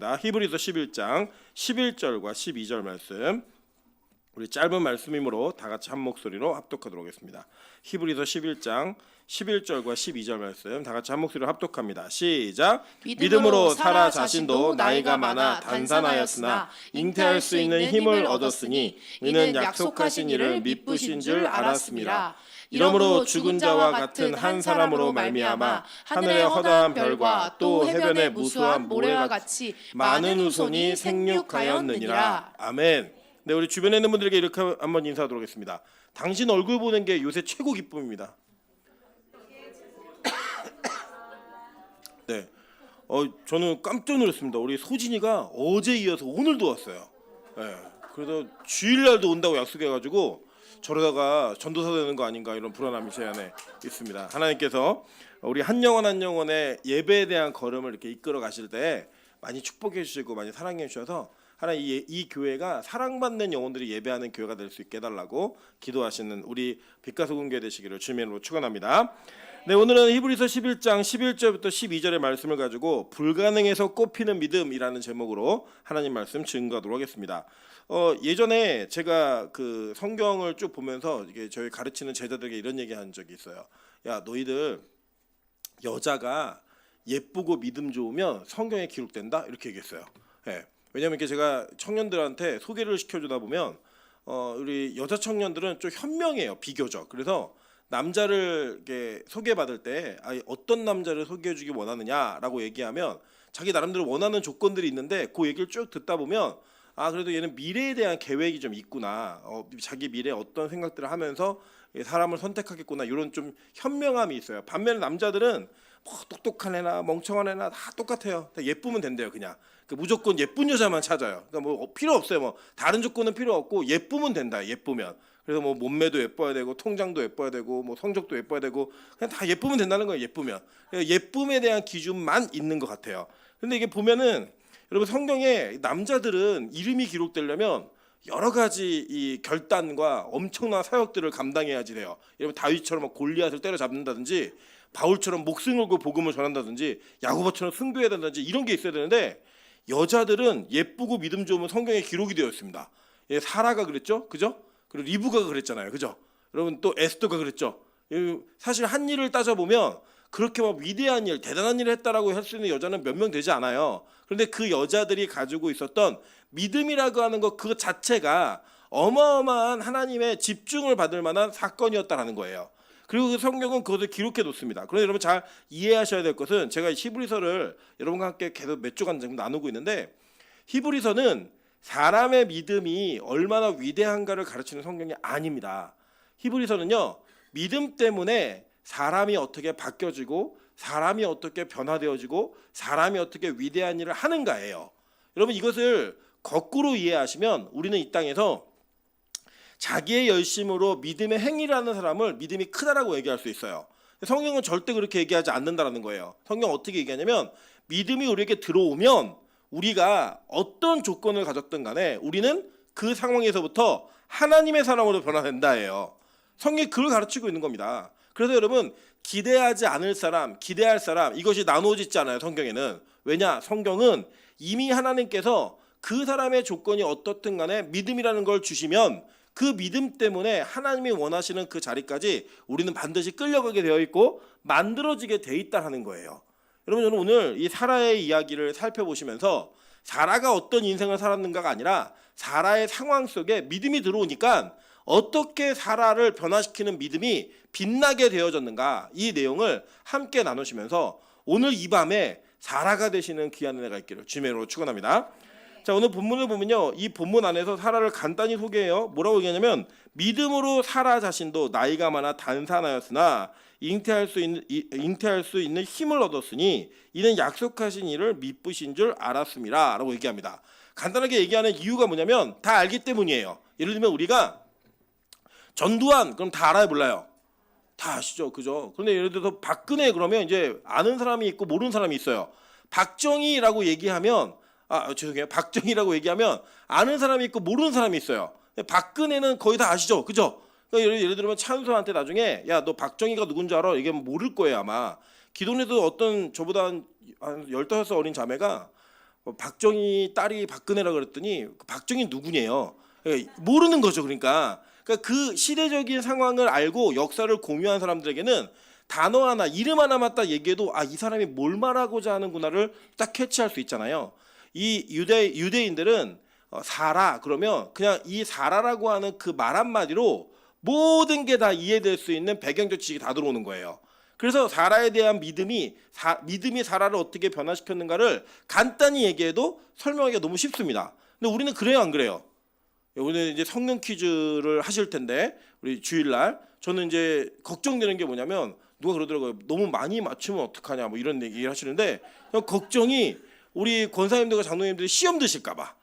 히브리서 11장 11절과 12절 말씀, 우리 짧은 말씀이므로 다 같이 한 목소리로 합독하도록 하겠습니다. 히브리서 11장 11절과 12절 말씀 다 같이 한 목소리로 합독합니다. 시작. 믿음으로 사라 자신도 나이가 많아 단산하였으나 잉태할 수 있는 힘을 얻었으니 이는 약속하신 이를 미쁘신 줄 알았습니다. 이러므로 죽은 자와 같은 한 사람으로 말미암아 하늘의 허다한 별과 또 해변의 무수한 모래와 같이 많은 후손이 생육하였느니라. 아멘. 네, 우리 주변에 있는 분들에게 이렇게 한번 인사하도록 하겠습니다. 당신 얼굴 보는 게 요새 최고 기쁨입니다. 네, 저는 깜짝 놀랐습니다. 우리 소진이가 어제 이어서 오늘도 왔어요. 네, 그래서 주일날도 온다고 약속해가지고 저러다가 전도사 되는 거 아닌가 이런 불안함이 제 안에 있습니다. 하나님께서 우리 한 영혼 한 영혼의 예배에 대한 걸음을 이렇게 이끌어 가실 때 많이 축복해 주시고 많이 사랑해 주셔서 하나님 이 교회가 사랑받는 영혼들이 예배하는 교회가 될 수 있게 해달라고 기도하시는 우리 빛과 소금 교회 되시기를 주님의 이름으로 축원합니다. 네, 오늘은 히브리서 11장 11절부터 12절의 말씀을 가지고 불가능에서 꽃피는 믿음이라는 제목으로 하나님 말씀 증거하도록 하겠습니다. 예전에 제가 그 성경을 쭉 보면서 이게 저희 가르치는 제자들에게 이런 얘기한 적이 있어요. 야, 너희들 여자가 예쁘고 믿음 좋으면 성경에 기록된다 이렇게 얘기했어요. 네. 왜냐하면 이렇게 제가 청년들한테 소개를 시켜주다 보면 우리 여자 청년들은 좀 현명해요, 비교적. 그래서 남자를 이렇게 소개받을 때 어떤 남자를 소개해주기 원하느냐라고 얘기하면 자기 나름대로 원하는 조건들이 있는데 그 얘기를 쭉 듣다 보면 그래도 얘는 미래에 대한 계획이 좀 있구나, 자기 미래에 어떤 생각들을 하면서 사람을 선택하겠구나, 이런 좀 현명함이 있어요. 반면에 남자들은 뭐 똑똑한 애나 멍청한 애나 다 똑같아요. 다 예쁘면 된대요. 그냥 무조건 예쁜 여자만 찾아요. 그러니까 뭐 필요 없어요. 뭐 다른 조건은 필요 없고 예쁘면 된다. 예쁘면. 그래서 뭐 몸매도 예뻐야 되고 통장도 예뻐야 되고 뭐 성적도 예뻐야 되고 그냥 다 예쁘면 된다는 거예요. 예쁘면. 예쁨에 대한 기준만 있는 것 같아요. 근데 이게 보면은 여러분 성경에 남자들은 이름이 기록되려면 여러 가지 이 결단과 엄청난 사역들을 감당해야지 돼요. 여러분 다윗처럼 막 골리앗을 때려잡는다든지 바울처럼 목숨 걸고 복음을 전한다든지 야고보처럼 승부해야 된다든지 이런 게 있어야 되는데 여자들은 예쁘고 믿음 좋으면 성경에 기록이 되어 있습니다. 사라가 그랬죠, 그죠? 그리고 리브가가 그랬잖아요, 그죠? 여러분 또 에스더가 그랬죠. 사실 한 일을 따져보면 그렇게 막 위대한 일, 대단한 일을 했다라고 할 수 있는 여자는 몇 명 되지 않아요. 그런데 그 여자들이 가지고 있었던 믿음이라고 하는 것 그 자체가 어마어마한 하나님의 집중을 받을 만한 사건이었다라는 거예요. 그리고 그 성경은 그것을 기록해 놓습니다. 그런데 여러분 잘 이해하셔야 될 것은 제가 히브리서를 여러분과 함께 계속 몇 주간 지금 나누고 있는데 히브리서는 사람의 믿음이 얼마나 위대한가를 가르치는 성경이 아닙니다. 히브리서는요, 믿음 때문에 사람이 어떻게 바뀌어지고 사람이 어떻게 변화되어지고 사람이 어떻게 위대한 일을 하는가예요. 여러분 이것을 거꾸로 이해하시면 우리는 이 땅에서 자기의 열심으로 믿음의 행위를 하는 사람을 믿음이 크다라고 얘기할 수 있어요. 성경은 절대 그렇게 얘기하지 않는다라는 거예요. 성경 어떻게 얘기하냐면 믿음이 우리에게 들어오면 우리가 어떤 조건을 가졌든 간에 우리는 그 상황에서부터 하나님의 사람으로 변화된다예요. 성경이 그걸 가르치고 있는 겁니다. 그래서 여러분 기대하지 않을 사람, 기대할 사람 이것이 나누어지지 않아요. 성경에는. 왜냐? 성경은 이미 하나님께서 그 사람의 조건이 어떻든 간에 믿음이라는 걸 주시면 그 믿음 때문에 하나님이 원하시는 그 자리까지 우리는 반드시 끌려가게 되어 있고 만들어지게 돼 있다는 거예요. 여러분 저는 오늘 이 사라의 이야기를 살펴보시면서 사라가 어떤 인생을 살았는가가 아니라 사라의 상황 속에 믿음이 들어오니까 어떻게 사라를 변화시키는 믿음이 빛나게 되어졌는가, 이 내용을 함께 나누시면서 오늘 이 밤에 사라가 되시는 귀한 은혜가 있기를 주님의 이름으로 축원합니다. 자, 오늘 본문을 보면요, 이 본문 안에서 사라를 간단히 소개해요. 뭐라고 얘기하냐면 믿음으로 사라 자신도 나이가 많아 단산하였으나 잉태할 수 있는 힘을 얻었으니 이는 약속하신 이를 미쁘신 줄 알았습니다 라고 얘기합니다. 간단하게 얘기하는 이유가 뭐냐면 다 알기 때문이에요. 예를 들면 우리가 전두환 그럼 다 알아요, 몰라요? 다 아시죠, 그죠? 그런데 예를 들어서 박근혜 그러면 이제 아는 사람이 있고 모르는 사람이 있어요. 박정희라고 얘기하면 죄송해요. 박정희라고 얘기하면 아는 사람이 있고 모르는 사람이 있어요. 박근혜는 거의 다 아시죠, 그죠? 그러니까 예를 들면 찬수한테 나중에 야, 너 박정희가 누군지 알아? 이게 모를 거예요 아마. 기존에도 어떤 저보다 한 15살 어린 자매가 박정희 딸이 박근혜라 그랬더니 그 박정희 누구냐요? 모르는 거죠. 그러니까 그 시대적인 상황을 알고 역사를 공유한 사람들에게는 단어 하나, 이름 하나만 딱 얘기해도 이 사람이 뭘 말하고자 하는구나를 딱 캐치할 수 있잖아요. 이 유대인들은 사라 그러면 그냥 이 사라라고 하는 그 말 한마디로 모든 게 다 이해될 수 있는 배경적 지식이 다 들어오는 거예요. 그래서 사라에 대한 믿음이 사라를 어떻게 변화시켰는가를 간단히 얘기해도 설명하기가 너무 쉽습니다. 근데 우리는 그래요, 안 그래요? 오늘 이제 성경 퀴즈를 하실 텐데 우리 주일날 저는 이제 걱정되는 게 뭐냐면 누가 그러더라고요. 너무 많이 맞추면 어떡하냐 뭐 이런 얘기를 하시는데 걱정이 우리 권사님들과 장로님들이 시험 드실까봐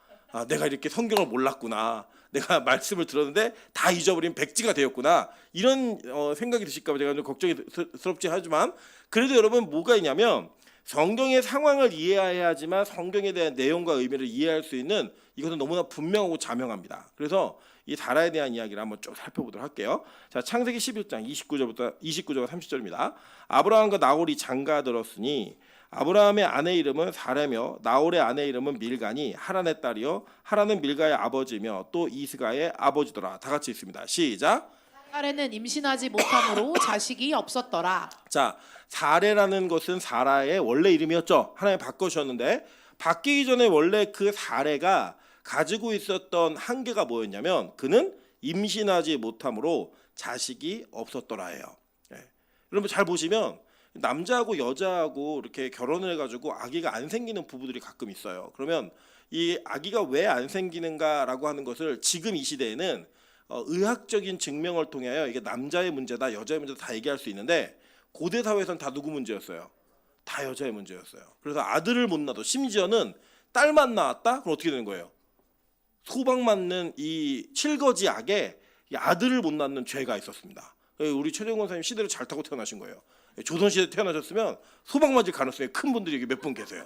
내가 이렇게 성경을 몰랐구나, 내가 말씀을 들었는데 다 잊어버린 백지가 되었구나 이런 생각이 드실까봐 제가 좀 걱정스럽지 하지만 그래도 여러분 뭐가 있냐면 성경의 상황을 이해해야지만 성경에 대한 내용과 의미를 이해할 수 있는 이것은 너무나 분명하고 자명합니다. 그래서 이 사라에 대한 이야기를 한번 쭉 살펴보도록 할게요. 자, 창세기 11장 29절과 30절입니다. 아브라함과 나홀이 장가들었으니 아브라함의 아내 이름은 사라며 나홀의 아내 이름은 밀가니 하란의 딸이요 하란은 밀가의 아버지며 또 이스가의 아버지더라. 다 같이 있습니다. 시작. 사레는 임신하지 못함으로 자식이 없었더라. 자, 사레라는 것은 사라의 원래 이름이었죠. 하나님 바꾸셨는데 바뀌기 전에 원래 그 사레가 가지고 있었던 한계가 뭐였냐면 그는 임신하지 못함으로 자식이 없었더라예요. 여러분 잘 보시면 남자하고 여자하고 이렇게 결혼을 해가지고 아기가 안 생기는 부부들이 가끔 있어요. 그러면 이 아기가 왜 안 생기는가라고 하는 것을 지금 이 시대에는 의학적인 증명을 통하여 이게 남자의 문제다, 여자의 문제다 다 얘기할 수 있는데 고대 사회에서는 다 누구 문제였어요? 다 여자의 문제였어요. 그래서 아들을 못 낳아도 심지어는 딸만 낳았다? 그럼 어떻게 되는 거예요? 소방 맞는 이 칠거지 악에 아들을 못 낳는 죄가 있었습니다. 우리 최재형 권사님 시대를 잘 타고 태어나신 거예요. 조선시대 태어나셨으면 소방 맞을 가능성이 큰 분들이 몇 분 계세요.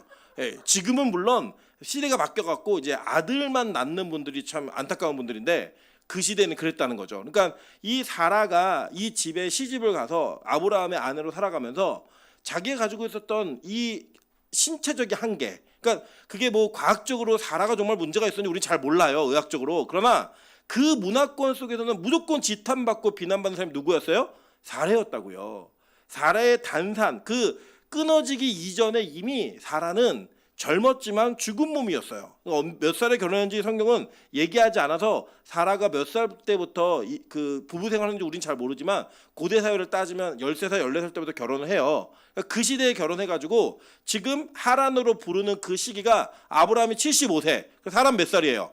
지금은 물론 시대가 바뀌어갖고 이제 아들만 낳는 분들이 참 안타까운 분들인데 그 시대는 그랬다는 거죠. 그러니까 이 사라가 이 집에 시집을 가서 아브라함의 아내로 살아가면서 자기가 가지고 있었던 이 신체적인 한계, 그러니까 그게 뭐 과학적으로 사라가 정말 문제가 있었는지 우리 잘 몰라요, 의학적으로. 그러나 그 문화권 속에서는 무조건 지탄받고 비난받는 사람이 누구였어요? 사라였다고요. 사라의 단산, 그 끊어지기 이전에 이미 사라는 젊었지만 죽은 몸이었어요. 몇 살에 결혼했는지 성경은 얘기하지 않아서 사라가 몇 살 때부터 그 부부 생활했는지 우린 잘 모르지만 고대 사회를 따지면 13살, 14살 때부터 결혼을 해요. 그 시대에 결혼해가지고 지금 하란으로 부르는 그 시기가 아브라함이 75세. 사람 몇 살이에요?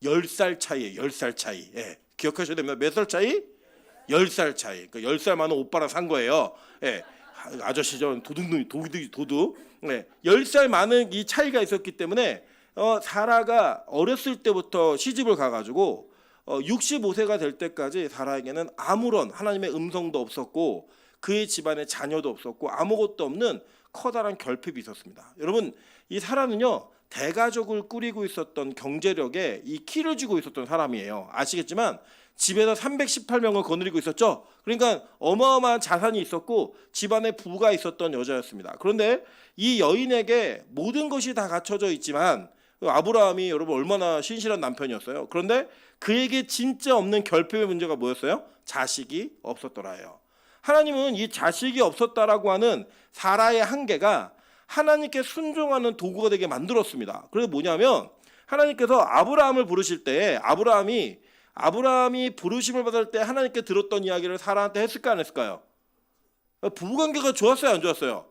10살 차이예요. 10살 차이. 예. 기억하셔야 됩니다. 몇 살 차이? 10살 차이. 그러니까 10살 많은 오빠랑 산 거예요. 예. 아저씨죠. 도둑. 네. 10살 많은 이 차이가 있었기 때문에 사라가 어렸을 때부터 시집을 가가지고 65세가 될 때까지 사라에게는 아무런 하나님의 음성도 없었고 그의 집안에 자녀도 없었고 아무것도 없는 커다란 결핍이 있었습니다. 여러분 이 사라는요 대가족을 꾸리고 있었던 경제력에 이 키를 쥐고 있었던 사람이에요. 아시겠지만 집에서 318명을 거느리고 있었죠. 그러니까 어마어마한 자산이 있었고 집안에 부가 있었던 여자였습니다. 그런데 이 여인에게 모든 것이 다 갖춰져 있지만 아브라함이 여러분 얼마나 신실한 남편이었어요. 그런데 그에게 진짜 없는 결핍의 문제가 뭐였어요? 자식이 없었더라예요. 하나님은 이 자식이 없었다라고 하는 사라의 한계가 하나님께 순종하는 도구가 되게 만들었습니다. 그래서 뭐냐면 하나님께서 아브라함을 부르실 때 아브라함이 부르심을 받을 때 하나님께 들었던 이야기를 사라한테 했을까 안 했을까요? 부부관계가 좋았어요, 안 좋았어요?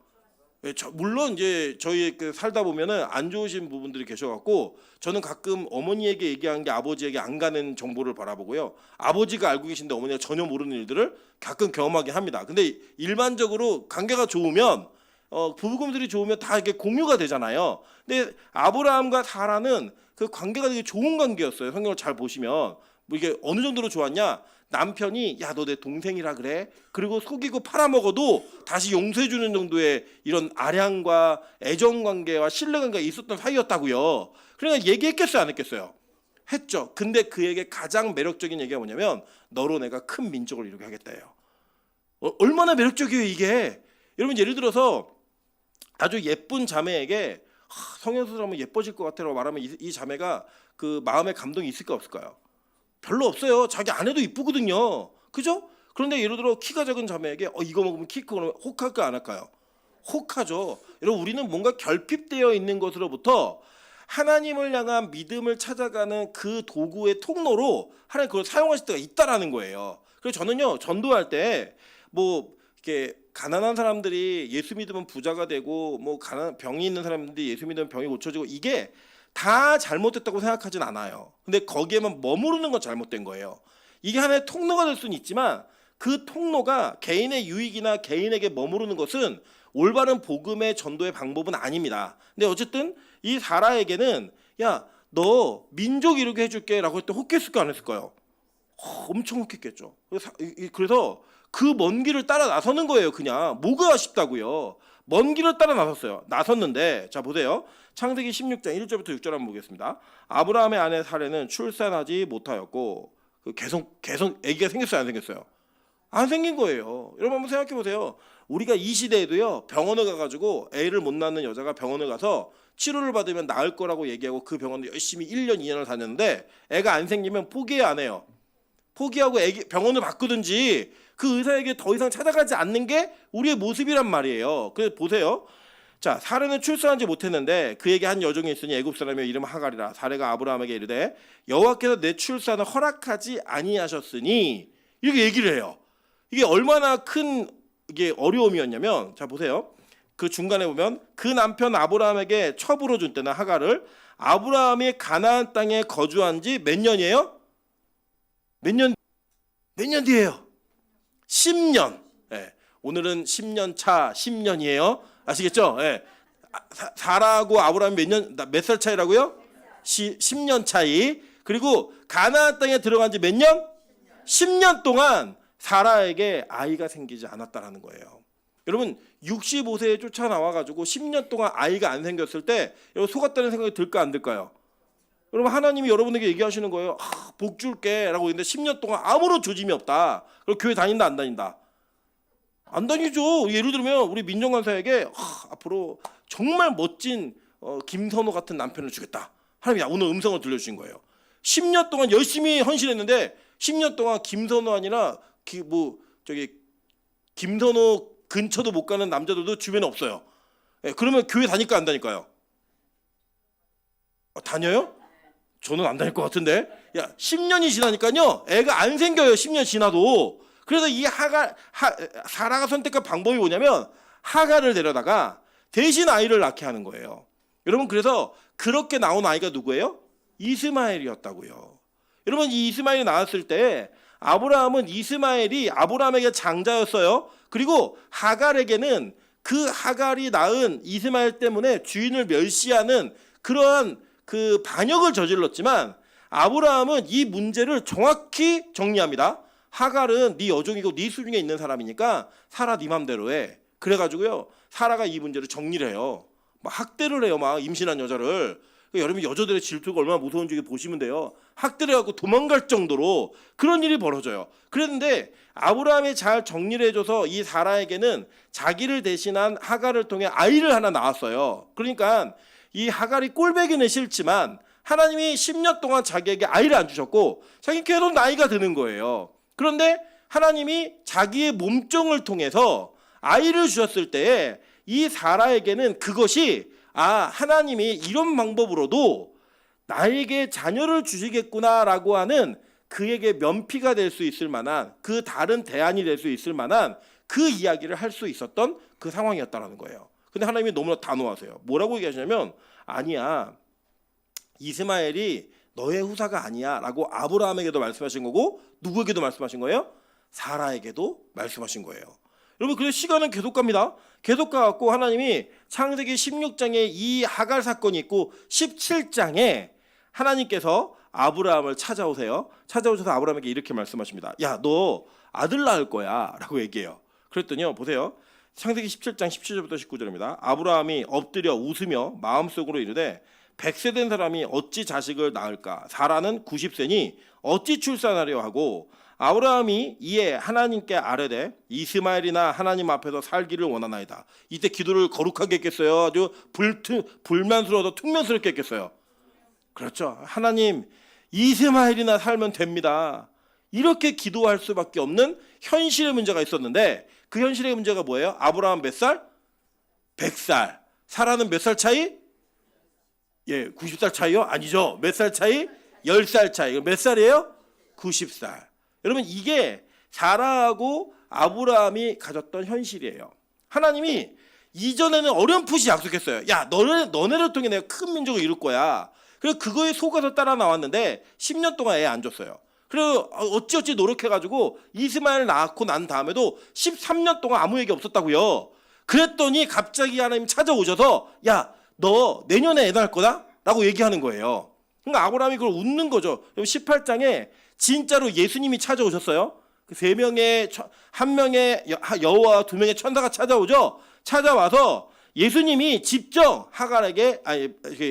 물론 이제 저희 살다 보면은 안 좋으신 부분들이 계셔갖고 저는 가끔 어머니에게 얘기한 게 아버지에게 안 가는 정보를 바라보고요. 아버지가 알고 계신데 어머니가 전혀 모르는 일들을 가끔 경험하게 합니다. 근데 일반적으로 관계가 좋으면 부부관계들이 좋으면 다 이렇게 공유가 되잖아요. 근데 아브라함과 사라는 그 관계가 되게 좋은 관계였어요. 성경을 잘 보시면. 뭐 이게 어느 정도로 좋았냐? 남편이 야 너 내 동생이라 그래? 그리고 속이고 팔아먹어도 다시 용서해주는 정도의 이런 아량과 애정관계와 신뢰관계가 있었던 사이였다고요. 그러니까 얘기했겠어요, 안 했겠어요? 했죠. 근데 그에게 가장 매력적인 얘기가 뭐냐면 너로 내가 큰 민족을 이루게 하겠다예요. 얼마나 매력적이에요 이게. 여러분 예를 들어서 아주 예쁜 자매에게 성형수술하면 예뻐질 것 같아라고 말하면 이 자매가 그 마음의 감동이 있을까 없을까요? 별로 없어요. 자기 아내도 이쁘거든요. 그죠? 그런데 예를 들어 키가 작은 자매에게 이거 먹으면 키 크고 그러면 혹할까 안 할까요? 혹하죠. 여러분 우리는 뭔가 결핍되어 있는 것으로부터 하나님을 향한 믿음을 찾아가는 그 도구의 통로로 하나님 그걸 사용하실 때가 있다라는 거예요. 그래서 저는요 전도할 때 뭐 이렇게 가난한 사람들이 예수 믿으면 부자가 되고 뭐 병이 있는 사람들이 예수 믿으면 병이 고쳐지고 이게 다 잘못됐다고 생각하진 않아요. 근데 거기에만 머무르는 건 잘못된 거예요. 이게 하나의 통로가 될 수는 있지만 그 통로가 개인의 유익이나 개인에게 머무르는 것은 올바른 복음의 전도의 방법은 아닙니다. 근데 어쨌든 이 사라에게는 야, 너 민족 이루게 해줄게 라고 했더니 혹했을까 안 했을까요? 엄청 혹했겠죠. 그래서 그 먼 길을 따라 나서는 거예요. 그냥 뭐가 아쉽다고요. 먼 길을 따라 나섰어요. 나섰는데 자 보세요. 창세기 16장 1절부터 6절 한번 보겠습니다. 아브라함의 아내 사레는 출산하지 못하였고 계속 아기가 생겼어요 안 생겼어요? 안 생긴 거예요. 여러분 한번 생각해 보세요. 우리가 이 시대에도요 병원을 가가지고 애를 못 낳는 여자가 병원을 가서 치료를 받으면 나을 거라고 얘기하고 그 병원에 열심히 1년 2년을 다녔는데 애가 안 생기면 포기해야 안 해요. 포기하고 병원을 바꾸든지 그 의사에게 더 이상 찾아가지 않는 게 우리의 모습이란 말이에요. 그래서 보세요. 자, 사레는 출산하지 못했는데 그에게 한 여종이 있으니 애굽 사람의 이름 하갈이라. 사레가 아브라함에게 이르되 여호와께서 내 출산을 허락하지 아니하셨으니 이렇게 얘기를 해요. 이게 얼마나 큰 이게 어려움이었냐면 자 보세요. 그 중간에 보면 그 남편 아브라함에게 첩으로 준 때는 하갈을 아브라함이 가나안 땅에 거주한 지 몇 년이에요? 몇 년 뒤에요? 10년. 예. 오늘은 10년 차 10년이에요. 아시겠죠? 예. 사라하고 아브라함이 몇 살 차이라고요? 10년 차이. 그리고 가나안 땅에 들어간 지 몇 년? 10년 동안 사라에게 아이가 생기지 않았다라는 거예요. 여러분 65세에 쫓아나와가지고 10년 동안 아이가 안 생겼을 때 여러분 속았다는 생각이 들까 안 들까요? 여러분 하나님이 여러분에게 얘기하시는 거예요. 복 줄게 라고 했는데 10년 동안 아무런 조짐이 없다. 그럼 교회 다닌다 안 다닌다? 안 다니죠. 예를 들면 우리 민정간사에게 앞으로 정말 멋진 김선호 같은 남편을 주겠다. 하나님이 오늘 음성을 들려주신 거예요. 10년 동안 열심히 헌신했는데 10년 동안 김선호 아니라 김선호 근처도 못 가는 남자들도 주변에 없어요. 예, 그러면 교회 다닐까 안 다닐까요? 다녀요? 저는 안 다닐 것 같은데. 야, 10년이 지나니까요 애가 안 생겨요. 10년 지나도. 그래서 이 사라가 선택한 방법이 뭐냐면 하갈을 데려다가 대신 아이를 낳게 하는 거예요. 여러분 그래서 그렇게 나온 아이가 누구예요? 이스마엘이었다고요. 여러분 이 이스마엘이 나왔을 때 아브라함은 이스마엘이 아브라함에게 장자였어요. 그리고 하갈에게는 그 하갈이 낳은 이스마엘 때문에 주인을 멸시하는 그러한 그 반역을 저질렀지만 아브라함은 이 문제를 정확히 정리합니다. 하갈은 네 여종이고 네 수중에 있는 사람이니까 사라 네 맘대로 해. 그래가지고요 사라가 이 문제를 정리를 해요. 막 학대를 해요. 막 임신한 여자를. 여러분 여자들의 질투가 얼마나 무서운지 보시면 돼요. 학대를 해갖고 도망갈 정도로 그런 일이 벌어져요. 그랬는데 아브라함이 잘 정리를 해줘서 이 사라에게는 자기를 대신한 하갈을 통해 아이를 하나 낳았어요. 그러니까 이 하갈이 꼴배기는 싫지만 하나님이 10년 동안 자기에게 아이를 안 주셨고 자기 계속 나이가 드는 거예요. 그런데 하나님이 자기의 몸종을 통해서 아이를 주셨을 때에 이 사라에게는 그것이 하나님이 이런 방법으로도 나에게 자녀를 주시겠구나라고 하는 그에게 면피가 될 수 있을 만한 그 다른 대안이 될 수 있을 만한 그 이야기를 할 수 있었던 그 상황이었다라는 거예요. 근데 하나님이 너무나 단호하세요. 뭐라고 얘기하시냐면 아니야 이스마엘이 너의 후사가 아니야 라고 아브라함에게도 말씀하신 거고 누구에게도 말씀하신 거예요? 사라에게도 말씀하신 거예요. 여러분 그래서 시간은 계속 갑니다. 계속 가갖고 하나님이 창세기 16장에 이 하갈 사건이 있고 17장에 하나님께서 아브라함을 찾아오세요. 찾아오셔서 아브라함에게 이렇게 말씀하십니다. 야, 너 아들 낳을 거야 라고 얘기해요. 그랬더니요 보세요. 창세기 17장 17절부터 19절입니다. 아브라함이 엎드려 웃으며 마음속으로 이르되 100세 된 사람이 어찌 자식을 낳을까? 사라는 90세니 어찌 출산하려 하고 아브라함이 이에 하나님께 아뢰되 이스마엘이나 하나님 앞에서 살기를 원하나이다. 이때 기도를 거룩하게 했겠어요? 아주 불만스러워서 퉁명스럽게 했겠어요? 그렇죠. 하나님, 이스마엘이나 살면 됩니다. 이렇게 기도할 수밖에 없는 현실의 문제가 있었는데, 그 현실의 문제가 뭐예요? 아브라함 몇 살? 100살. 사라는 몇 살 차이? 90살 차이요? 아니죠. 몇 살 차이? 10살 차이. 몇 살이에요? 90살. 여러분, 이게 사라하고 아브라함이 가졌던 현실이에요. 하나님이 이전에는 어렴풋이 약속했어요. 야, 너네를 통해 내가 큰 민족을 이룰 거야. 그래서 그거에 속아서 따라 나왔는데 10년 동안 애 안 줬어요. 그리고 어찌어찌 노력해가지고 이스마엘 낳고 난 다음에도 13년 동안 아무 얘기 없었다고요. 그랬더니 갑자기 하나님 찾아오셔서 야, 너 내년에 애 낳을 거다? 라고 얘기하는 거예요. 그러니까 아브라함이 그걸 웃는 거죠. 18장에 진짜로 예수님이 찾아오셨어요. 그 한 명의 여호와 두 명의 천사가 찾아오죠. 찾아와서 예수님이 직접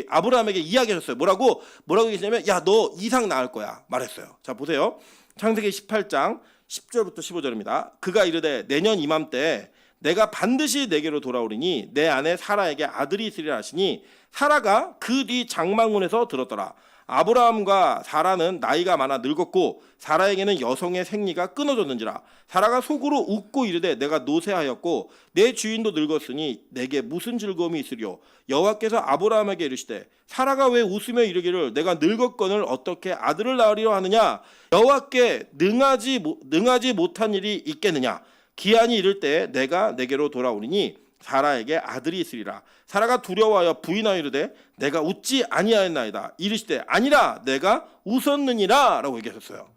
아브라함에게 이야기하셨어요. 뭐라고 얘기했냐면 야, 너 이삭 낳을 거야 말했어요. 자, 보세요. 창세기 18장 10절부터 15절입니다. 그가 이르되 내년 이맘때 내가 반드시 내게로 돌아오리니 내 아내 사라에게 아들이 있으리라 하시니 사라가 그 뒤 장막문에서 들었더라. 아브라함과 사라는 나이가 많아 늙었고 사라에게는 여성의 생리가 끊어졌는지라. 사라가 속으로 웃고 이르되 내가 노쇠하였고 내 주인도 늙었으니 내게 무슨 즐거움이 있으리요. 여호와께서 아브라함에게 이르시되 사라가 왜 웃으며 이르기를 내가 늙었거늘 어떻게 아들을 낳으리려 하느냐. 여호와께 능하지 못한 일이 있겠느냐. 기한이 이를 때 내가 내게로 돌아오리니 사라에게 아들이 있으리라. 사라가 두려워하여 부인하여 이르되 내가 웃지 아니하였나이다. 이르시되 아니라 내가 웃었느니라 라고 얘기하셨어요.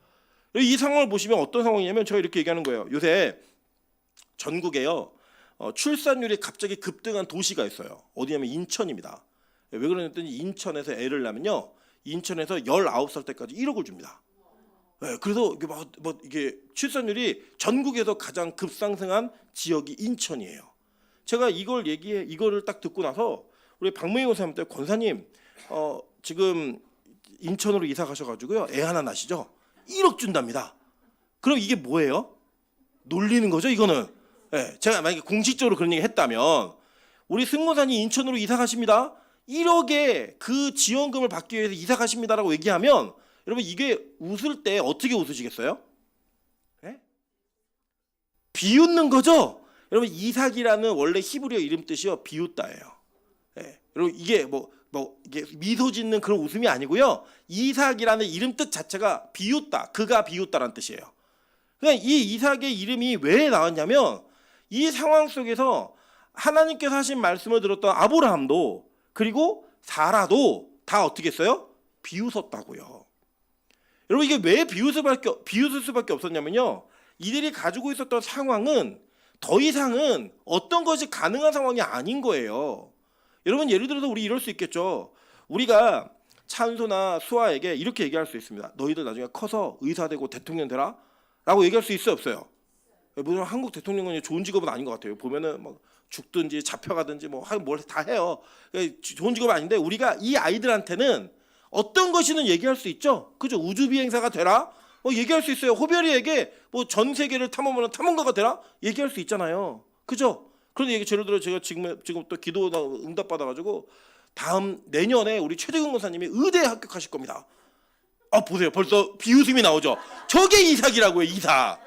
이 상황을 보시면 어떤 상황이냐면 제가 이렇게 얘기하는 거예요. 요새 전국에요 출산율이 갑자기 급등한 도시가 있어요. 어디냐면 인천입니다. 왜 그러냐면 인천에서 애를 낳으면요 인천에서 19살 때까지 1억을 줍니다. 그래서 이게 출산율이 전국에서 가장 급상승한 지역이 인천이에요. 제가 이거를 딱 듣고 나서 우리 박명희 권사님한테 권사님 지금 인천으로 이사 가셔가지고요 애 하나 낳으시죠? 1억 준답니다. 그럼 이게 뭐예요? 놀리는 거죠 이거는. 제가 만약에 공식적으로 그런 얘기 했다면 우리 승무사님 인천으로 이사 가십니다. 1억의 그 지원금을 받기 위해서 이사 가십니다라고 얘기하면 여러분 이게 웃을 때 어떻게 웃으시겠어요? 비웃는 거죠. 여러분 이삭이라는 원래 히브리어 이름 뜻이요 비웃다예요. 여러분 이게 이게 미소 짓는 그런 웃음이 아니고요. 이삭이라는 이름 뜻 자체가 비웃다, 그가 비웃다라는 뜻이에요. 그러니까 이 이삭의 이름이 왜 나왔냐면 이 상황 속에서 하나님께서 하신 말씀을 들었던 아브라함도 그리고 사라도 다 어떻게 했어요? 비웃었다고요. 여러분 이게 왜 비웃을 수밖에 없었냐면요. 이들이 가지고 있었던 상황은 더 이상은 어떤 것이 가능한 상황이 아닌 거예요. 여러분 예를 들어서 우리 이럴 수 있겠죠. 우리가 찬소나 수아에게 이렇게 얘기할 수 있습니다. 너희들 나중에 커서 의사 되고 대통령 되라 라고 얘기할 수 있어요 없어요? 물론 한국 대통령은 좋은 직업은 아닌 것 같아요. 보면은 막 죽든지 잡혀가든지 뭘 다 해요. 좋은 직업은 아닌데 우리가 이 아이들한테는 어떤 것이든 얘기할 수 있죠. 그죠? 우주 비행사가 되라 얘기할 수 있어요. 호별이에게 전 세계를 탐험하는 탐험가가 되라 얘기할 수 있잖아요. 그죠? 그런데 예를 들어 제가 지금 또 기도 응답 받아가지고 내년에 우리 최재근 권사님이 의대에 합격하실 겁니다. 보세요. 벌써 비웃음이 나오죠. 저게 이삭이라고요. 이삭.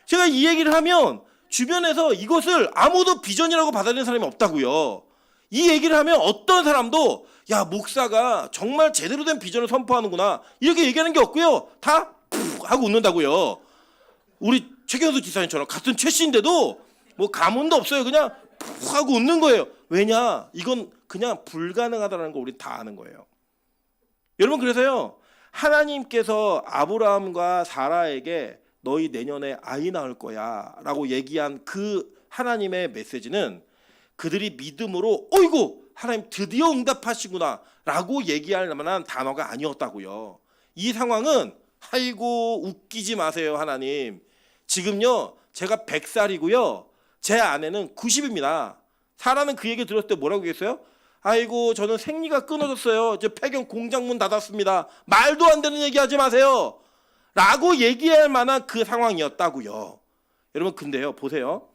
제가 이 얘기를 하면 주변에서 이것을 아무도 비전이라고 받아들이는 사람이 없다고요. 이 얘기를 하면 어떤 사람도 야 목사가 정말 제대로 된 비전을 선포하는구나 이렇게 얘기하는 게 없고요. 다 푹 하고 웃는다고요. 우리 최경수 지사님처럼 같은 최씨인데도 가문도 없어요. 그냥 푹 하고 웃는 거예요. 왜냐? 이건 그냥 불가능하다는 거 우리 다 아는 거예요. 여러분 그래서요. 하나님께서 아브라함과 사라에게 너희 내년에 아이 낳을 거야 라고 얘기한 그 하나님의 메시지는 그들이 믿음으로 어이구 하나님 드디어 응답하시구나 라고 얘기할 만한 단어가 아니었다고요. 이 상황은 아이고 웃기지 마세요 하나님. 지금요 제가 100살이고요. 제 아내는 90입니다. 사라는 그 얘기 들었을 때 뭐라고 얘기했어요? 아이고 저는 생리가 끊어졌어요. 이제 폐경 공장문 닫았습니다. 말도 안 되는 얘기 하지 마세요. 라고 얘기할 만한 그 상황이었다고요. 여러분 근데요 보세요.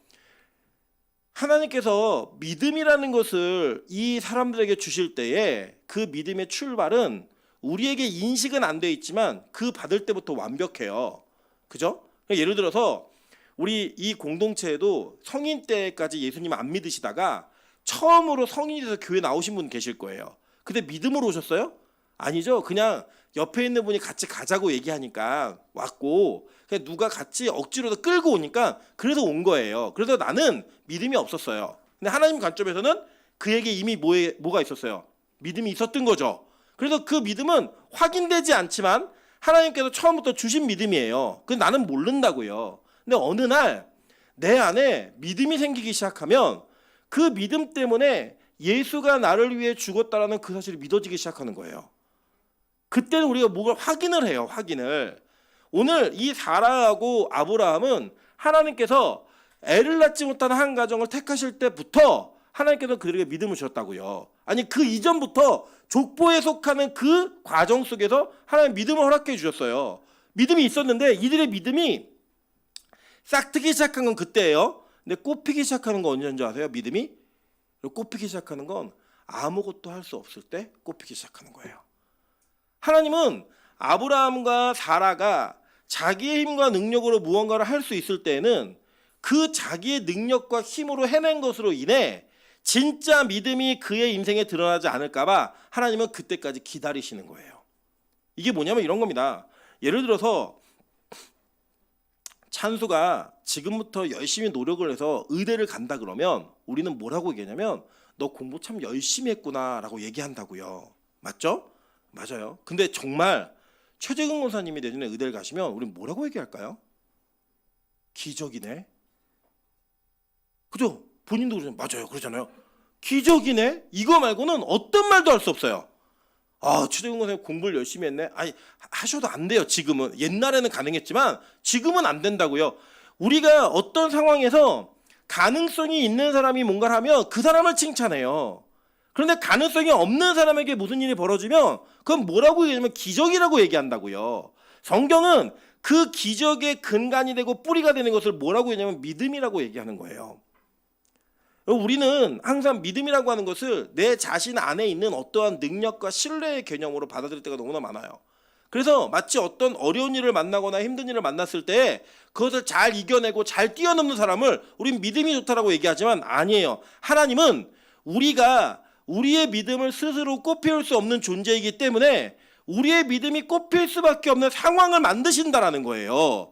하나님께서 믿음이라는 것을 이 사람들에게 주실 때에 그 믿음의 출발은 우리에게 인식은 안 돼 있지만 그 받을 때부터 완벽해요. 그죠? 예를 들어서 우리 이 공동체에도 성인 때까지 예수님 안 믿으시다가 처음으로 성인이 돼서 교회 나오신 분 계실 거예요. 근데 믿음으로 오셨어요? 아니죠. 그냥 옆에 있는 분이 같이 가자고 얘기하니까 왔고 그냥 누가 같이 억지로 끌고 오니까 그래서 온 거예요. 그래서 나는 믿음이 없었어요. 근데 하나님 관점에서는 그에게 이미 뭐가 있었어요? 믿음이 있었던 거죠. 그래서 그 믿음은 확인되지 않지만 하나님께서 처음부터 주신 믿음이에요. 근데 나는 모른다고요. 근데 어느 날 내 안에 믿음이 생기기 시작하면 그 믿음 때문에 예수가 나를 위해 죽었다라는 그 사실이 믿어지기 시작하는 거예요. 그때는 우리가 뭔가 확인을 해요. 확인을. 오늘 이 사라하고 아브라함은 하나님께서 애를 낳지 못하는 한 가정을 택하실 때부터 하나님께서 그들에게 믿음을 주셨다고요. 아니 그 이전부터 족보에 속하는 그 과정 속에서 하나님 믿음을 허락해 주셨어요. 믿음이 있었는데 이들의 믿음이 싹트기 시작한 건 그때예요. 근데 꽃피기 시작하는 건 언제인지 아세요? 믿음이? 꽃피기 시작하는 건 아무것도 할 수 없을 때 꽃피기 시작하는 거예요. 하나님은 아브라함과 사라가 자기의 힘과 능력으로 무언가를 할 수 있을 때에는 그 자기의 능력과 힘으로 해낸 것으로 인해 진짜 믿음이 그의 인생에 드러나지 않을까 봐 하나님은 그때까지 기다리시는 거예요. 이게 뭐냐면 이런 겁니다. 예를 들어서 찬수가 지금부터 열심히 노력을 해서 의대를 간다 그러면 우리는 뭐라고 얘기하냐면 너 공부 참 열심히 했구나라고 얘기한다고요. 맞죠? 맞아요. 근데 정말 최재근 권사님이 내년에 의대를 가시면 우리는 뭐라고 얘기할까요? 기적이네. 그죠? 본인도 그러잖아요. 맞아요. 그러잖아요. 기적이네. 이거 말고는 어떤 말도 할 수 없어요. 아, 최재근 권사님 공부를 열심히 했네. 아니 하셔도 안 돼요. 지금은. 옛날에는 가능했지만 지금은 안 된다고요. 우리가 어떤 상황에서 가능성이 있는 사람이 뭔가를 하면 그 사람을 칭찬해요. 그런데 가능성이 없는 사람에게 무슨 일이 벌어지면 그건 뭐라고 얘기하냐면 기적이라고 얘기한다고요. 성경은 그 기적의 근간이 되고 뿌리가 되는 것을 뭐라고 얘기하냐면 믿음이라고 얘기하는 거예요. 우리는 항상 믿음이라고 하는 것을 내 자신 안에 있는 어떠한 능력과 신뢰의 개념으로 받아들일 때가 너무나 많아요. 그래서 마치 어떤 어려운 일을 만나거나 힘든 일을 만났을 때 그것을 잘 이겨내고 잘 뛰어넘는 사람을 우린 믿음이 좋다라고 얘기하지만 아니에요. 하나님은 우리가 우리의 믿음을 스스로 꽃피울 수 없는 존재이기 때문에 우리의 믿음이 꽃필 수밖에 없는 상황을 만드신다라는 거예요.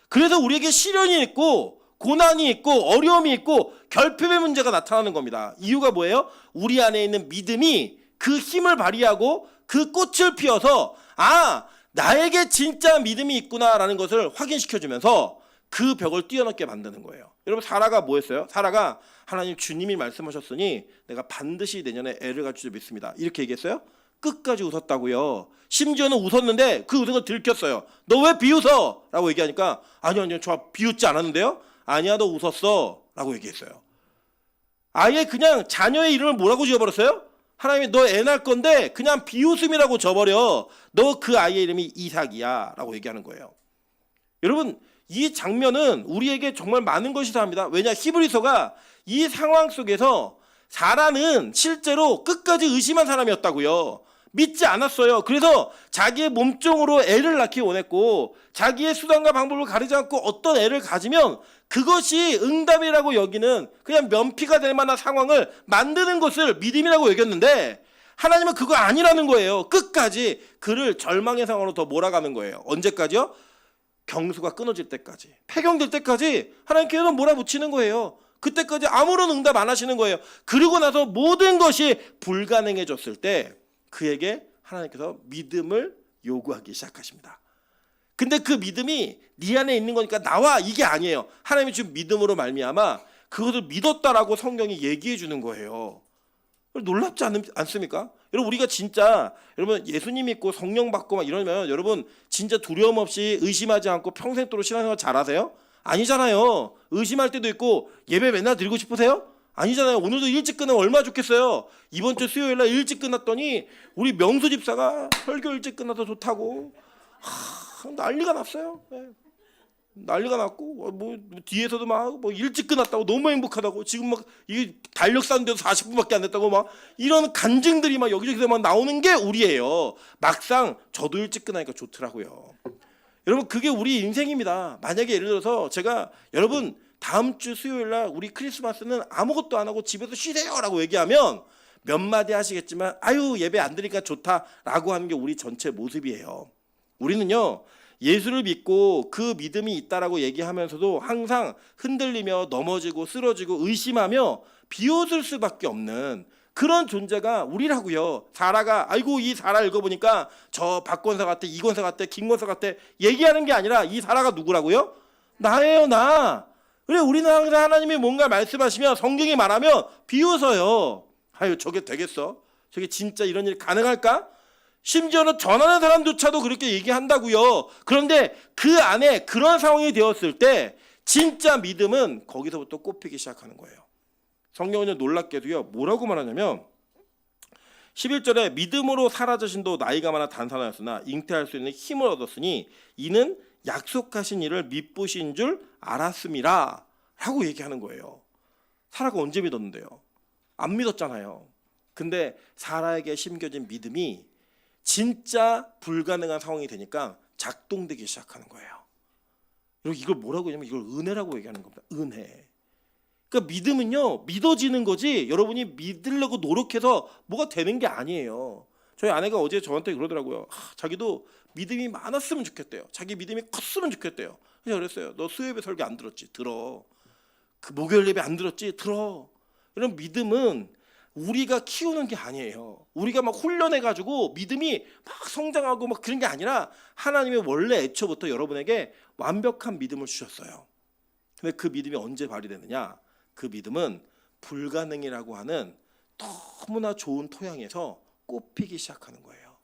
그래서 우리에게 시련이 있고 고난이 있고 어려움이 있고 결핍의 문제가 나타나는 겁니다. 이유가 뭐예요? 우리 안에 있는 믿음이 그 힘을 발휘하고 그 꽃을 피워서 아, 나에게 진짜 믿음이 있구나라는 것을 확인시켜주면서 그 벽을 뛰어넘게 만드는 거예요. 여러분 사라가 뭐 했어요? 사라가 하나님 주님이 말씀하셨으니 내가 반드시 내년에 애를 갖출 줄 믿습니다. 이렇게 얘기했어요? 끝까지 웃었다고요. 심지어는 웃었는데 그 웃은 걸 들켰어요. 너 왜 비웃어? 라고 얘기하니까 아니요 저 비웃지 않았는데요. 아니야 너 웃었어 라고 얘기했어요. 아예 그냥 자녀의 이름을 뭐라고 지어버렸어요? 하나님이 너 애 낳을 건데 그냥 비웃음이라고 져버려. 너 그 아이의 이름이 이삭이야 라고 얘기하는 거예요. 여러분 이 장면은 우리에게 정말 많은 것이 다합니다. 왜냐 히브리서가 이 상황 속에서 사라는 실제로 끝까지 의심한 사람이었다고요. 믿지 않았어요. 그래서 자기의 몸종으로 애를 낳기 원했고 자기의 수단과 방법을 가리지 않고 어떤 애를 가지면 그것이 응답이라고 여기는 그냥 면피가 될 만한 상황을 만드는 것을 믿음이라고 여겼는데 하나님은 그거 아니라는 거예요. 끝까지 그를 절망의 상황으로 더 몰아가는 거예요. 언제까지요? 경수가 끊어질 때까지, 폐경될 때까지 하나님 계속 몰아붙이는 거예요. 그때까지 아무런 응답 안 하시는 거예요. 그러고 나서 모든 것이 불가능해졌을 때 그에게 하나님께서 믿음을 요구하기 시작하십니다. 근데 그 믿음이 네 안에 있는 거니까 나와 이게 아니에요. 하나님이 지금 믿음으로 말미암아 그것을 믿었다라고 성경이 얘기해 주는 거예요. 놀랍지 않습니까? 여러분 우리가 진짜 여러분 예수님 믿고 성령 받고 막 이러면 여러분 진짜 두려움 없이 의심하지 않고 평생도록 신앙생활 잘하세요? 아니잖아요. 의심할 때도 있고 예배 맨날 드리고 싶으세요? 아니잖아요. 오늘도 일찍 끝나면 얼마나 좋겠어요. 이번 주 수요일날 일찍 끝났더니 우리 명수 집사가 설교 일찍 끝나서 좋다고 난리가 났어요. 예. 난리가 났고 뭐 뒤에서도 막 뭐 일찍 끝났다고 너무 행복하다고 지금 막 이게 달력 쌓는데도 40분밖에 안 됐다고 막 이런 간증들이 막 여기저기서 막 나오는 게 우리예요. 막상 저도 일찍 끝나니까 좋더라고요. 여러분 그게 우리 인생입니다. 만약에 예를 들어서 제가 여러분 다음 주 수요일 날 우리 크리스마스는 아무것도 안 하고 집에서 쉬세요라고 얘기하면 몇 마디 하시겠지만 아유 예배 안 드리니까 좋다라고 하는 게 우리 전체 모습이에요. 우리는요. 예수를 믿고 그 믿음이 있다라고 얘기하면서도 항상 흔들리며 넘어지고 쓰러지고 의심하며 비웃을 수밖에 없는 그런 존재가 우리라고요. 사라가 아이고 이 사라 읽어보니까 저 박권사 같아 이권사 같아 김권사 같아 얘기하는 게 아니라 이 사라가 누구라고요? 나예요 나. 그래 우리는 항상 하나님이 뭔가 말씀하시면 성경이 말하면 비웃어요. 아유 저게 되겠어? 저게 진짜 이런 일이 가능할까? 심지어는 전하는 사람조차도 그렇게 얘기한다고요. 그런데 그 안에 그런 상황이 되었을 때 진짜 믿음은 거기서부터 꼽히기 시작하는 거예요. 성경은 놀랍게도요. 뭐라고 말하냐면 11절에 믿음으로 사라지신도 나이가 많아 단산하였으나 잉태할 수 있는 힘을 얻었으니 이는 약속하신 일을 믿으신 줄 알았음이라 라고 얘기하는 거예요. 사라가 언제 믿었는데요? 안 믿었잖아요. 근데 사라에게 심겨진 믿음이 진짜 불가능한 상황이 되니까 작동되기 시작하는 거예요. 여러분 이걸 뭐라고 하냐면 이걸 은혜라고 얘기하는 겁니다. 은혜. 그러니까 믿음은요 믿어지는 거지 여러분이 믿으려고 노력해서 뭐가 되는 게 아니에요. 저희 아내가 어제 저한테 그러더라고요. 자기도 믿음이 많았으면 좋겠대요. 자기 믿음이 컸으면 좋겠대요. 그래서 그랬어요. 너 수요예배 설교 안 들었지? 들어. 그 목요일 예배 안 들었지? 들어. 이런 믿음은 우리가 키우는 게 아니에요. 우리가 막 훈련해가지고 믿음이 막 성장하고 막 그런 게 아니라 하나님의 원래 애초부터 여러분에게 완벽한 믿음을 주셨어요. 근데 그 믿음이 언제 발휘되느냐? 그 믿음은 불가능이라고 하는 너무나 좋은 토양에서 꽃피기 시작하는 거예요.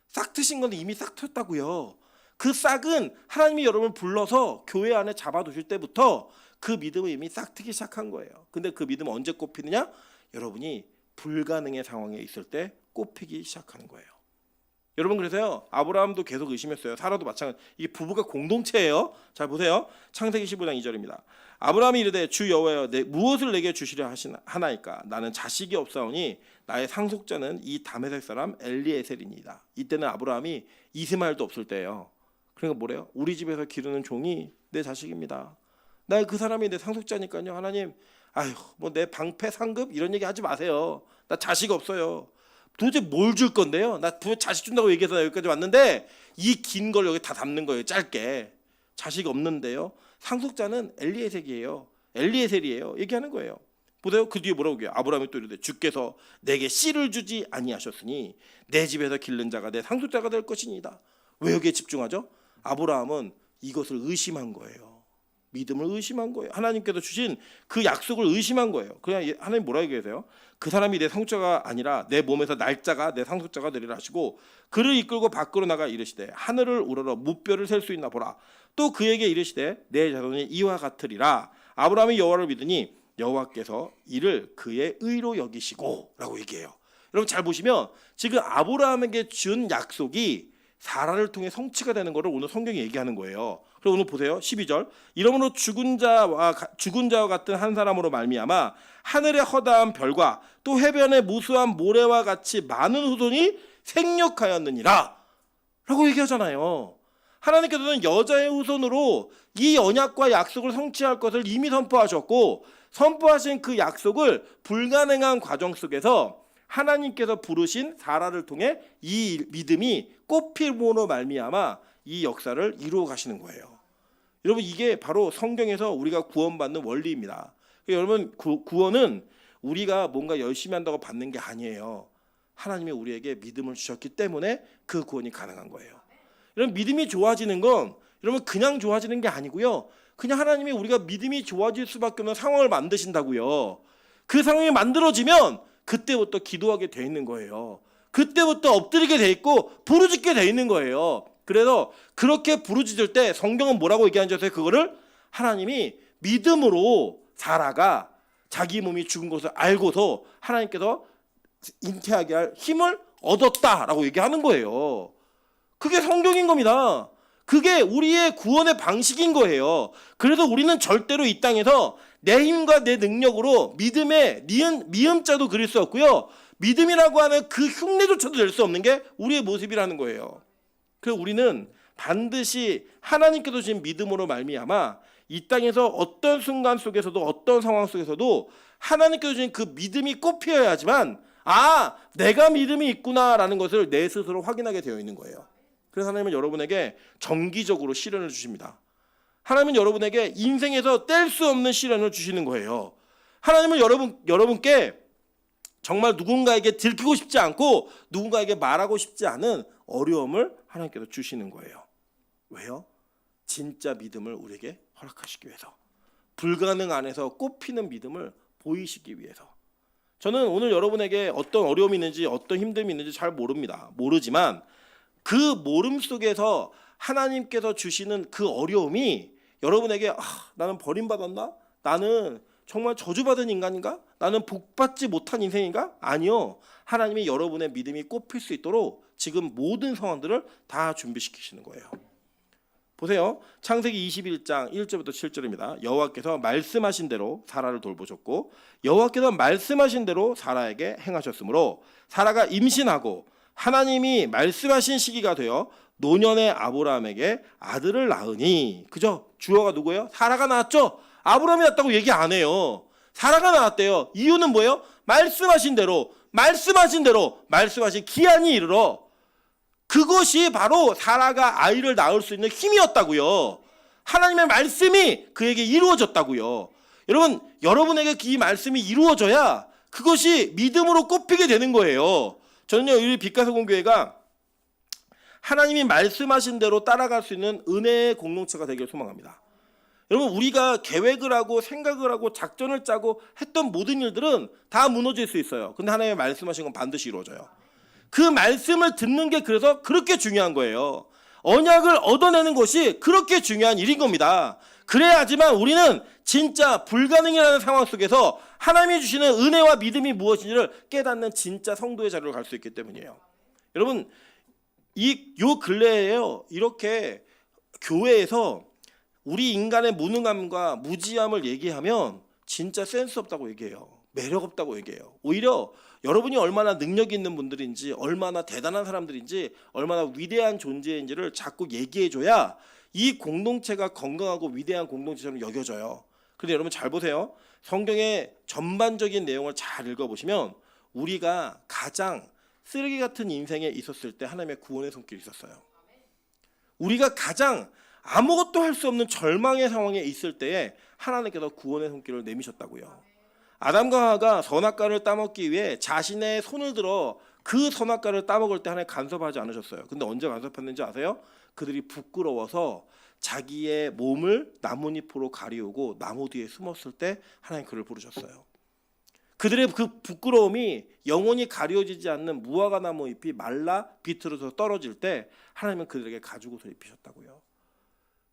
싹 트신 건 이미 싹 텄다고요. 그 싹은 하나님이 여러분을 불러서 교회 안에 잡아두실 때부터 그 믿음은 이미 싹 트기 시작한 거예요. 근데 그 믿음은 언제 꽃피느냐? 여러분이 불가능의 상황에 있을 때 꽃피기 시작하는 거예요. 여러분 그래서요 아브라함도 계속 의심했어요. 사라도 마찬가지. 이게 부부가 공동체예요. 잘 보세요. 창세기 15장 2절입니다. 아브라함이 이르되 주 여호와여 무엇을 내게 주시려 하나이까? 나는 자식이 없사오니 나의 상속자는 이 다메섹 사람 엘리에셀이니이다. 이때는 아브라함이 이스마엘도 없을 때예요. 그러니까 뭐래요? 우리 집에서 기르는 종이 내 자식입니다. 나 그 사람이 내 상속자니까요. 하나님 아휴 뭐 내 방패 상급 이런 얘기 하지 마세요. 나 자식 없어요. 도대체 뭘 줄 건데요? 나 자식 준다고 얘기해서 여기까지 왔는데 이 긴 걸 여기 다 담는 거예요. 짧게. 자식 없는데요. 상속자는 엘리에셀이에요. 얘기하는 거예요. 보세요. 그 뒤에 뭐라고 해요? 아브라함이 또 이르되 주께서 내게 씨를 주지 아니하셨으니 내 집에서 기른 자가 내 상속자가 될 것이니이다. 왜 여기에 집중하죠? 아브라함은 이것을 의심한 거예요. 믿음을 의심한 거예요. 하나님께서 주신 그 약속을 의심한 거예요. 그냥 하나님 뭐라 얘기하세요? 그 사람이 내 상속자가 아니라 내 몸에서 날짜가 내 상속자가 되리라 하시고 그를 이끌고 밖으로 나가 이르시되 하늘을 우러러 무뼈를 셀 수 있나 보라. 또 그에게 이르시되 내 자손이 이와 같으리라. 아브라함이 여호와를 믿으니 여호와께서 이를 그의 의로 여기시고 라고 얘기해요. 여러분 잘 보시면 지금 아브라함에게 준 약속이 사라를 통해 성취가 되는 것을 오늘 성경이 얘기하는 거예요. 그리고 오늘 보세요. 12절. 이러므로 죽은 자와 같은 한 사람으로 말미암아 하늘의 허다한 별과 또 해변의 무수한 모래와 같이 많은 후손이 생육하였느니라 라고 얘기하잖아요. 하나님께서는 여자의 후손으로 이 언약과 약속을 성취할 것을 이미 선포하셨고 선포하신 그 약속을 불가능한 과정 속에서 하나님께서 부르신 사라를 통해 이 믿음이 꽃피므로 말미암아 이 역사를 이루어 가시는 거예요. 여러분 이게 바로 성경에서 우리가 구원받는 원리입니다. 여러분 구원은 우리가 뭔가 열심히 한다고 받는 게 아니에요. 하나님이 우리에게 믿음을 주셨기 때문에 그 구원이 가능한 거예요. 여러분 믿음이 좋아지는 건 여러분 그냥 좋아지는 게 아니고요. 그냥 하나님이 우리가 믿음이 좋아질 수밖에 없는 상황을 만드신다고요. 그 상황이 만들어지면 그때부터 기도하게 돼 있는 거예요. 그때부터 엎드리게 돼 있고 부르짖게 돼 있는 거예요. 그래서 그렇게 부르짖을 때 성경은 뭐라고 얘기하는지 아세요? 그거를 하나님이 믿음으로 사라가 자기 몸이 죽은 것을 알고서 하나님께서 잉태하게 할 힘을 얻었다라고 얘기하는 거예요. 그게 성경인 겁니다. 그게 우리의 구원의 방식인 거예요. 그래서 우리는 절대로 이 땅에서 내 힘과 내 능력으로 믿음의 미음자도 그릴 수 없고요. 믿음이라고 하는 그 흉내조차도 낼 수 없는 게 우리의 모습이라는 거예요. 그래서 우리는 반드시 하나님께서 주신 믿음으로 말미암아 이 땅에서 어떤 순간 속에서도 어떤 상황 속에서도 하나님께서 주신 그 믿음이 꽃피어야 하지만 내가 믿음이 있구나라는 것을 내 스스로 확인하게 되어 있는 거예요. 그래서 하나님은 여러분에게 정기적으로 시련을 주십니다. 하나님은 여러분에게 인생에서 뗄 수 없는 시련을 주시는 거예요. 하나님은 여러분께 정말 누군가에게 들키고 싶지 않고 누군가에게 말하고 싶지 않은 어려움을 하나님께서 주시는 거예요. 왜요? 진짜 믿음을 우리에게 허락하시기 위해서. 불가능 안에서 꽃피는 믿음을 보이시기 위해서. 저는 오늘 여러분에게 어떤 어려움이 있는지 어떤 힘듦이 있는지 잘 모르지만 그 모름 속에서 하나님께서 주시는 그 어려움이 여러분에게 나는 버림받았나? 나는 정말 저주받은 인간인가? 나는 복받지 못한 인생인가? 아니요. 하나님이 여러분의 믿음이 꽃필 수 있도록 지금 모든 상황들을 다 준비시키시는 거예요. 보세요. 창세기 21장 1절부터 7절입니다. 여호와께서 말씀하신 대로 사라를 돌보셨고 여호와께서 말씀하신 대로 사라에게 행하셨으므로 사라가 임신하고 하나님이 말씀하신 시기가 되어 노년의 아브라함에게 아들을 낳으니, 그죠? 주어가 누구예요? 사라가 낳았죠? 아브라함이 낳았다고 얘기 안 해요. 사라가 낳았대요. 이유는 뭐예요? 말씀하신 기한이 이르러 그것이 바로 사라가 아이를 낳을 수 있는 힘이었다고요. 하나님의 말씀이 그에게 이루어졌다고요. 여러분에게 이 말씀이 이루어져야 그것이 믿음으로 꼽히게 되는 거예요. 저는요, 우리 빛가서공교회가 하나님이 말씀하신 대로 따라갈 수 있는 은혜의 공동체가 되기를 소망합니다. 여러분, 우리가 계획을 하고 생각을 하고 작전을 짜고 했던 모든 일들은 다 무너질 수 있어요. 근데 하나님이 말씀하신 건 반드시 이루어져요. 그 말씀을 듣는 게 그래서 그렇게 중요한 거예요. 언약을 얻어내는 것이 그렇게 중요한 일인 겁니다. 그래야지만 우리는 진짜 불가능이라는 상황 속에서 하나님이 주시는 은혜와 믿음이 무엇인지를 깨닫는 진짜 성도의 자리로 갈 수 있기 때문이에요. 여러분, 요 근래에요, 이렇게 교회에서 우리 인간의 무능함과 무지함을 얘기하면 진짜 센스 없다고 얘기해요. 매력 없다고 얘기해요. 오히려 여러분이 얼마나 능력 있는 분들인지, 얼마나 대단한 사람들인지, 얼마나 위대한 존재인지를 자꾸 얘기해줘야 이 공동체가 건강하고 위대한 공동체처럼 여겨져요. 그런데 여러분 잘 보세요. 성경의 전반적인 내용을 잘 읽어보시면 우리가 가장 쓰레기 같은 인생에 있었을 때 하나님의 구원의 손길이 있었어요. 우리가 가장 아무것도 할 수 없는 절망의 상황에 있을 때에 하나님께서 구원의 손길을 내미셨다고요. 아담과 하와가 선악과를 따먹기 위해 자신의 손을 들어 그 선악과를 따먹을 때 하나님 간섭하지 않으셨어요. 근데 언제 간섭했는지 아세요? 그들이 부끄러워서 자기의 몸을 나뭇잎으로 가리우고 나무 뒤에 숨었을 때 하나님 그를 부르셨어요. 그들의 그 부끄러움이 영원히 가려지지 않는 무화과 나무 잎이 말라 비틀어서 떨어질 때 하나님은 그들에게 가죽옷을 입히셨다고요.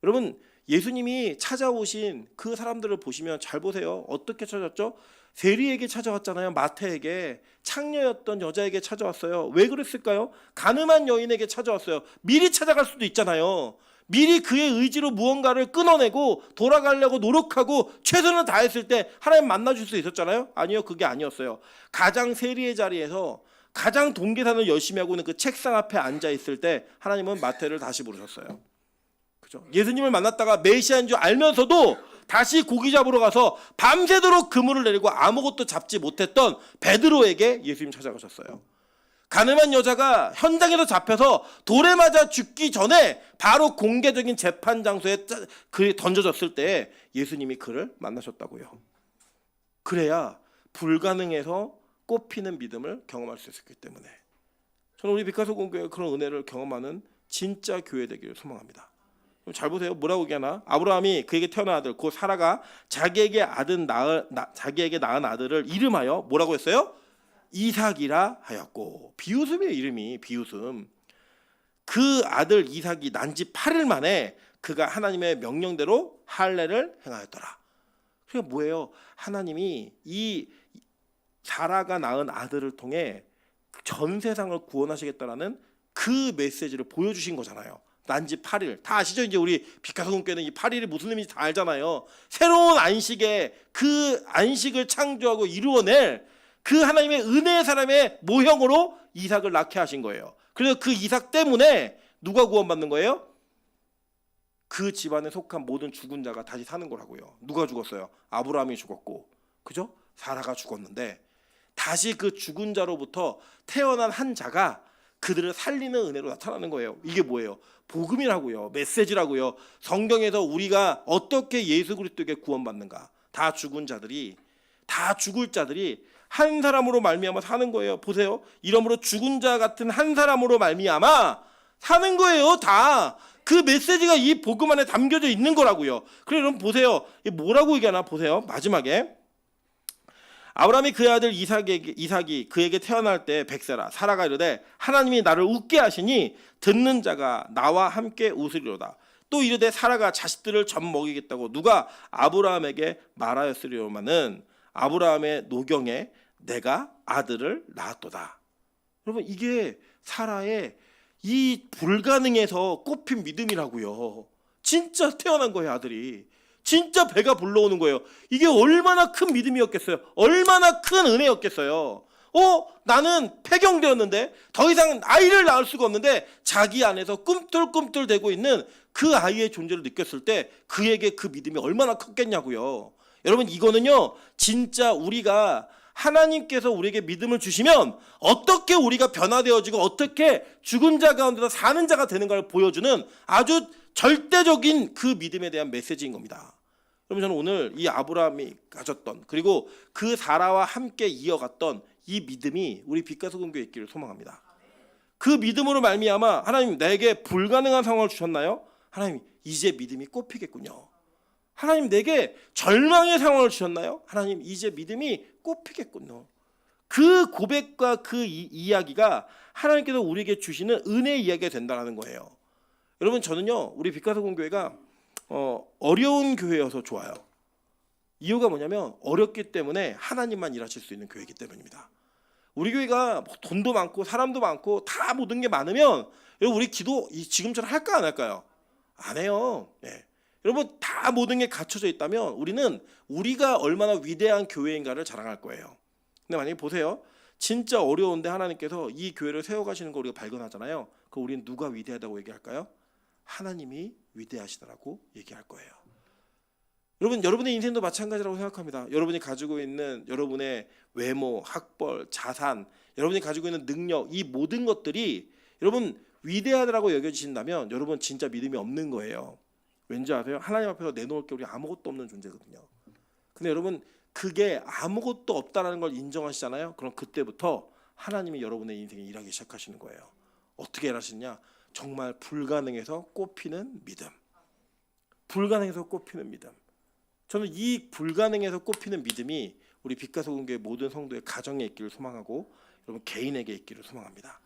여러분, 예수님이 찾아오신 그 사람들을 보시면 잘 보세요. 어떻게 찾았죠? 세리에게 찾아왔잖아요. 마태에게. 창녀였던 여자에게 찾아왔어요. 왜 그랬을까요? 가늠한 여인에게 찾아왔어요. 미리 찾아갈 수도 있잖아요. 미리 그의 의지로 무언가를 끊어내고 돌아가려고 노력하고 최선을 다했을 때 하나님 만나줄 수 있었잖아요. 아니요, 그게 아니었어요. 가장 세리의 자리에서 가장 동계산을 열심히 하고 있는 그 책상 앞에 앉아 있을 때 하나님은 마태를 다시 부르셨어요. 그죠? 예수님을 만났다가 메시아인 줄 알면서도 다시 고기 잡으러 가서 밤새도록 그물을 내리고 아무것도 잡지 못했던 베드로에게 예수님 찾아가셨어요. 가늠한 여자가 현장에서 잡혀서 돌에 맞아 죽기 전에 바로 공개적인 재판 장소에 던져졌을 때 예수님이 그를 만나셨다고요. 그래야 불가능해서 꽃피는 믿음을 경험할 수 있었기 때문에 저는 우리 빛가서 공교회 그런 은혜를 경험하는 진짜 교회 되기를 소망합니다. 잘 보세요. 뭐라고 얘기하나? 아브라함이 그에게 태어난 아들 곧 사라가 자기에게 낳은 아들을 이름하여 뭐라고 했어요? 이삭이라 하였고, 비웃음이에요. 이름이 비웃음. 그 아들 이삭이 난 지 8일 만에 그가 하나님의 명령대로 할례를 행하였더라. 그게 뭐예요? 하나님이 이 사라가 낳은 아들을 통해 전 세상을 구원하시겠다라는 그 메시지를 보여주신 거잖아요. 난지 8일. 다 아시죠? 이제 우리 빛가서금교회는 이 8일이 무슨 의미인지 다 알잖아요. 새로운 안식에 그 안식을 창조하고 이루어낼 그 하나님의 은혜의 사람의 모형으로 이삭을 낳게 하신 거예요. 그래서 그 이삭 때문에 누가 구원받는 거예요? 그 집안에 속한 모든 죽은 자가 다시 사는 거라고요. 누가 죽었어요? 아브라함이 죽었고, 그죠? 사라가 죽었는데 다시 그 죽은 자로부터 태어난 한 자가 그들을 살리는 은혜로 나타나는 거예요. 이게 뭐예요? 복음이라고요. 메시지라고요. 성경에서 우리가 어떻게 예수 그리스도에게 구원받는가? 다 죽은 자들이, 다 죽을 자들이 한 사람으로 말미암아 사는 거예요. 보세요. 이러므로 죽은 자 같은 한 사람으로 말미암아 사는 거예요. 다. 그 메시지가 이 복음 안에 담겨져 있는 거라고요. 그래 여러분 보세요. 뭐라고 얘기하나 보세요. 마지막에 아브라함이 그의 아들 이삭이 그에게 태어날 때 백세라 사라가 이르되 하나님이 나를 웃게 하시니 듣는 자가 나와 함께 웃으리로다. 또 이르되 사라가 자식들을 젖 먹이겠다고 누가 아브라함에게 말하였으리로마는 아브라함의 노경에 내가 아들을 낳았도다. 여러분 이게 사라의 이 불가능해서 꼽힌 믿음이라고요. 진짜 태어난 거예요. 아들이 진짜 배가 불러오는 거예요. 이게 얼마나 큰 믿음이었겠어요. 얼마나 큰 은혜였겠어요. 나는 폐경되었는데 더 이상 아이를 낳을 수가 없는데 자기 안에서 꿈틀꿈틀 대고 있는 그 아이의 존재를 느꼈을 때 그에게 그 믿음이 얼마나 컸겠냐고요. 여러분 이거는요 진짜 우리가 하나님께서 우리에게 믿음을 주시면 어떻게 우리가 변화되어지고 어떻게 죽은 자 가운데서 사는 자가 되는가를 보여주는 아주 절대적인 그 믿음에 대한 메시지인 겁니다. 여러분 저는 오늘 이 아브라함이 가졌던 그리고 그 사라와 함께 이어갔던 이 믿음이 우리 빛가서금교에 있기를 소망합니다. 그 믿음으로 말미암아 하나님 내게 불가능한 상황을 주셨나요? 하나님 이제 믿음이 꼽히겠군요. 하나님 내게 절망의 상황을 주셨나요? 하나님 이제 믿음이 꼽히겠군요. 그 고백과 그 이야기가 하나님께서 우리에게 주시는 은혜의 이야기가 된다는 거예요. 여러분 저는요 우리 빛가서금교회가 어려운 교회여서 좋아요. 이유가 뭐냐면 어렵기 때문에 하나님만 일하실 수 있는 교회이기 때문입니다. 우리 교회가 돈도 많고 사람도 많고 다 모든 게 많으면 여러분 우리 기도 지금처럼 할까 안 할까요? 안 해요. 네. 여러분 다 모든 게 갖춰져 있다면 우리는 우리가 얼마나 위대한 교회인가를 자랑할 거예요. 근데 만약에 보세요. 진짜 어려운데 하나님께서 이 교회를 세워가시는 거 우리가 발견하잖아요. 그럼 우리는 누가 위대하다고 얘기할까요? 하나님이 위대하시다라고 얘기할 거예요. 여러분 여러분의 인생도 마찬가지라고 생각합니다. 여러분이 가지고 있는 여러분의 외모, 학벌, 자산, 여러분이 가지고 있는 능력 이 모든 것들이 여러분 위대하다라고 여겨지신다면 여러분 진짜 믿음이 없는 거예요. 왠지 아세요? 하나님 앞에서 내놓을 게 우리 아무것도 없는 존재거든요. 근데 여러분 그게 아무것도 없다라는 걸 인정하시잖아요. 그럼 그때부터 하나님이 여러분의 인생에 일하기 시작하시는 거예요. 어떻게 일하시냐? 정말 불가능해서 꼽히는 믿음. 불가능해서 꼽히는 믿음. 저는 이 불가능해서 꼽히는 믿음이 우리 빛가서금교회 모든 성도의 가정에 있기를 소망하고 여러분 개인에게 있기를 소망합니다.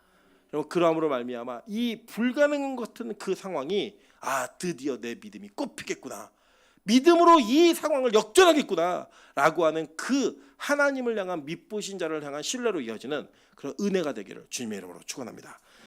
여러분 그러함으로 말미암아 이 불가능 같은 그 상황이 드디어 내 믿음이 꼽히겠구나. 믿음으로 이 상황을 역전하겠구나 라고 하는 그 하나님을 향한 믿보신 자를 향한 신뢰로 이어지는 그런 은혜가 되기를 주님의 이름으로 축원합니다.